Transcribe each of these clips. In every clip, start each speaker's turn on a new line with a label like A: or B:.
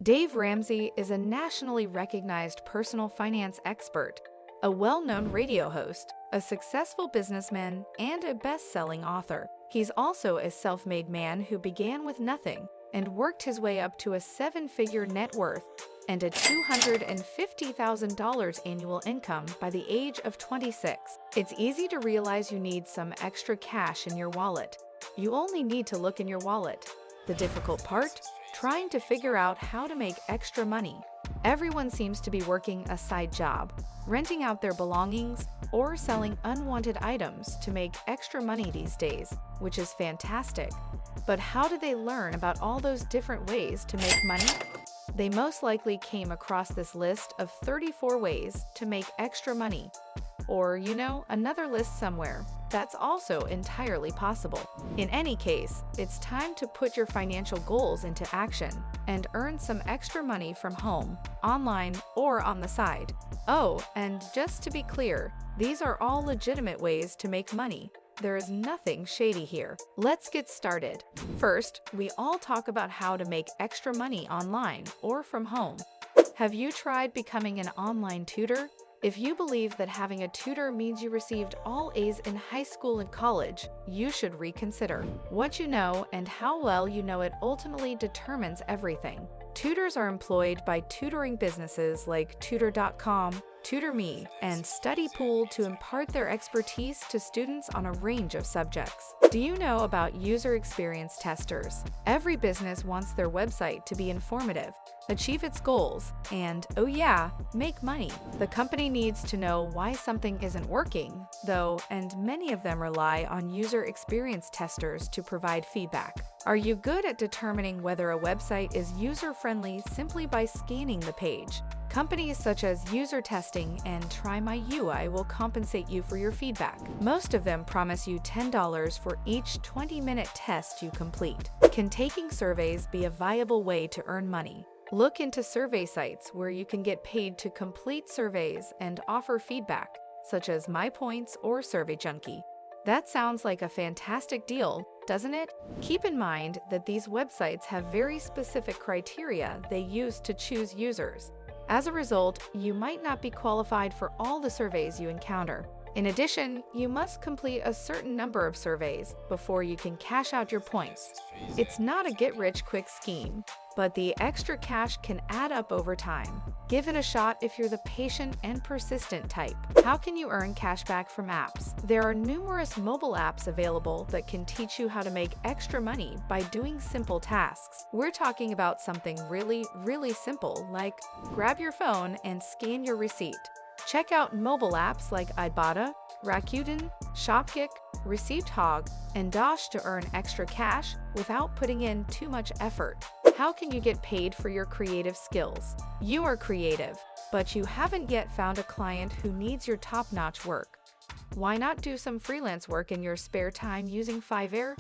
A: Dave Ramsey is a nationally recognized personal finance expert, a well-known radio host, a successful businessman, and a best-selling author. He's also a self-made man who began with nothing and worked his way up to a seven-figure net worth and a $250,000 annual income by the age of 26. It's easy to realize you need some extra cash in your wallet. You only need to look in your wallet. The difficult part? Trying to figure out how to make extra money. Everyone seems to be working a side job, renting out their belongings, or selling unwanted items to make extra money these days, which is fantastic. But how do they learn about all those different ways to make money? They most likely came across this list of 34 ways to make extra money. Or, another list somewhere. That's also entirely possible. In any case, it's time to put your financial goals into action and earn some extra money from home, online, or on the side. Oh, and just to be clear, these are all legitimate ways to make money. There is nothing shady here. Let's get started. First, we all talk about how to make extra money online or from home. Have you tried becoming an online tutor? If you believe that having a tutor means you received all A's in high school and college, you should reconsider. What you know and how well you know it ultimately determines everything. Tutors are employed by tutoring businesses like Tutor.com, TutorMe, and StudyPool to impart their expertise to students on a range of subjects. Do you know about user experience testers? Every business wants their website to be informative, achieve its goals, and, oh yeah, make money. The company needs to know why something isn't working, though, and many of them rely on user experience testers to provide feedback. Are you good at determining whether a website is user-friendly simply by scanning the page? Companies such as User Testing and Try My UI will compensate you for your feedback. Most of them promise you $10 for each 20-minute test you complete. Can taking surveys be a viable way to earn money? Look into survey sites where you can get paid to complete surveys and offer feedback, such as MyPoints or SurveyJunkie. That sounds like a fantastic deal, doesn't it? Keep in mind that these websites have very specific criteria they use to choose users. As a result, you might not be qualified for all the surveys you encounter. In addition, you must complete a certain number of surveys before you can cash out your points. It's not a get-rich-quick scheme, but the extra cash can add up over time. Give it a shot if you're the patient and persistent type. How can you earn cash back from apps? There are numerous mobile apps available that can teach you how to make extra money by doing simple tasks. We're talking about something really simple, like grab your phone and scan your receipt. Check out mobile apps like Ibotta, Rakuten, Shopkick, Receipt Hog, and Dosh to earn extra cash without putting in too much effort. How can you get paid for your creative skills? You are creative, but you haven't yet found a client who needs your top-notch work. Why not do some freelance work in your spare time using Fiverr?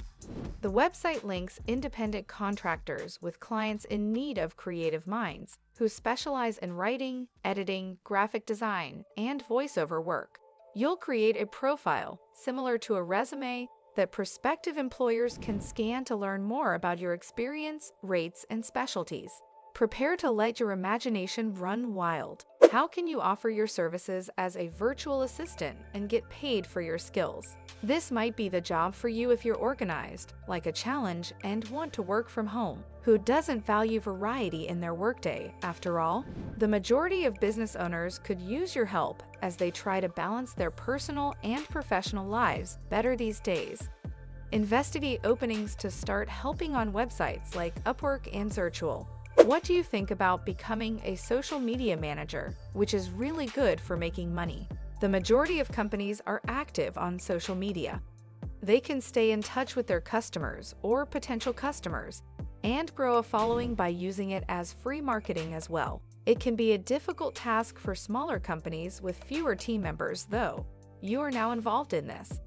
A: The website links independent contractors with clients in need of creative minds who specialize in writing, editing, graphic design, and voiceover work. You'll create a profile, similar to a resume, that prospective employers can scan to learn more about your experience, rates, and specialties. Prepare to let your imagination run wild. How can you offer your services as a virtual assistant and get paid for your skills? This might be the job for you if you're organized, like a challenge, and want to work from home. Who doesn't value variety in their workday, after all? The majority of business owners could use your help as they try to balance their personal and professional lives better these days. Investigate openings to start helping on websites like Upwork and Zirtual. What do you think about becoming a social media manager, which is really good for making money? The majority of companies are active on social media. They can stay in touch with their customers or potential customers and grow a following by using it as free marketing as well. It can be a difficult task for smaller companies with fewer team members, though. You are now involved in this.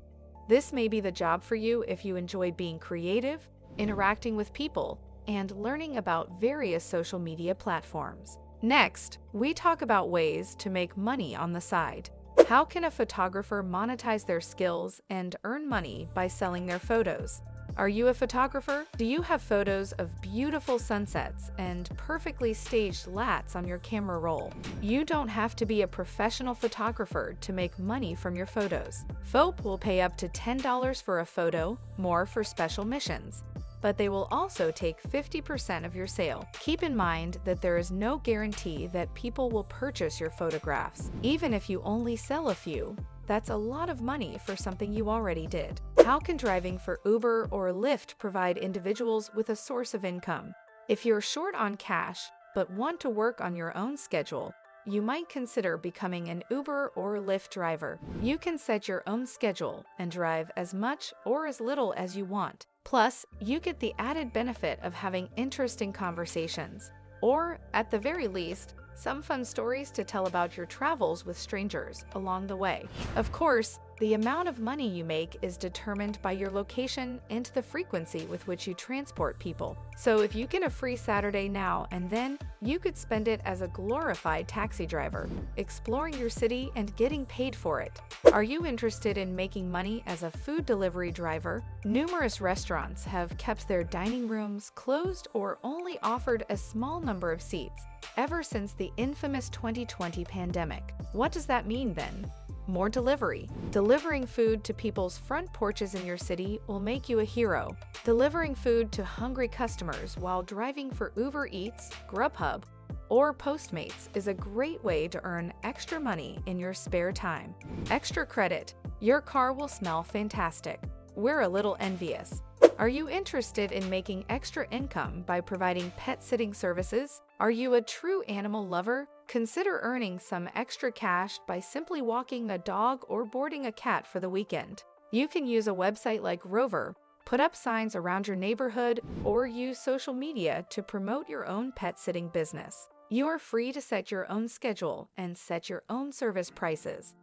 A: This may be the job for you if you enjoy being creative, interacting with people, and learning about various social media platforms. Next, we talk about ways to make money on the side. How can a photographer monetize their skills and earn money by selling their photos? Are you a photographer? Do you have photos of beautiful sunsets and perfectly staged lats on your camera roll? You don't have to be a professional photographer to make money from your photos. FOP will pay up to $10 for a photo, more for special missions, but they will also take 50% of your sale. Keep in mind that there is no guarantee that people will purchase your photographs. Even if you only sell a few, that's a lot of money for something you already did. How can driving for Uber or Lyft provide individuals with a source of income? If you're short on cash but want to work on your own schedule, you might consider becoming an Uber or Lyft driver. You can set your own schedule and drive as much or as little as you want. Plus, you get the added benefit of having interesting conversations, or, at the very least, some fun stories to tell about your travels with strangers along the way. Of course, the amount of money you make is determined by your location and the frequency with which you transport people. So if you get a free Saturday now and then, you could spend it as a glorified taxi driver, exploring your city and getting paid for it. Are you interested in making money as a food delivery driver? Numerous restaurants have kept their dining rooms closed or only offered a small number of seats ever since the infamous 2020 pandemic. What does that mean then? More delivery. Delivering food to people's front porches in your city will make you a hero. Delivering food to hungry customers while driving for Uber Eats, Grubhub, or Postmates is a great way to earn extra money in your spare time. Extra credit. Your car will smell fantastic. We're a little envious. Are you interested in making extra income by providing pet sitting services? Are you a true animal lover? Consider earning some extra cash by simply walking a dog or boarding a cat for the weekend. You can use a website like Rover, put up signs around your neighborhood, or use social media to promote your own pet sitting business. You are free to set your own schedule and set your own service prices.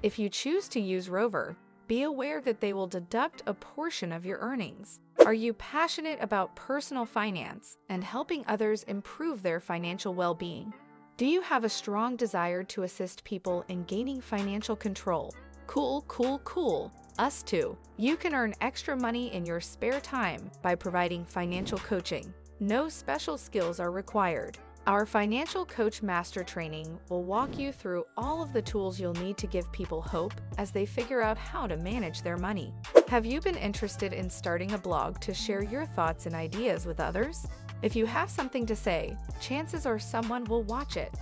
A: If you choose to use Rover, be aware that they will deduct a portion of your earnings. Are you passionate about personal finance and helping others improve their financial well-being? Do you have a strong desire to assist people in gaining financial control? Cool, cool, cool. Us too. You can earn extra money in your spare time by providing financial coaching. No special skills are required. Our Financial Coach Master Training will walk you through all of the tools you'll need to give people hope as they figure out how to manage their money. Have you been interested in starting a blog to share your thoughts and ideas with others? If you have something to say, chances are someone will watch it.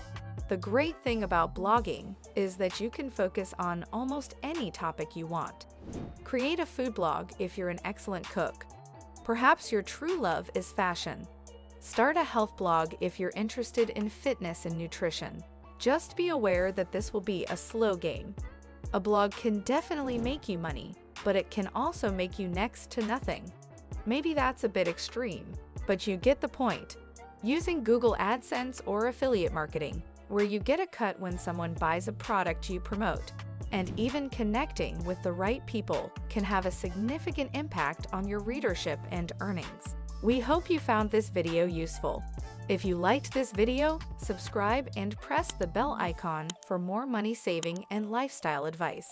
A: The great thing about blogging is that you can focus on almost any topic you want. Create a food blog if you're an excellent cook. Perhaps your true love is fashion. Start a health blog if you're interested in fitness and nutrition. Just be aware that this will be a slow game. A blog can definitely make you money, but it can also make you next to nothing. Maybe that's a bit extreme, but you get the point. Using Google AdSense or affiliate marketing, where you get a cut when someone buys a product you promote, and even connecting with the right people can have a significant impact on your readership and earnings. We hope you found this video useful. If you liked this video, subscribe and press the bell icon for more money saving and lifestyle advice.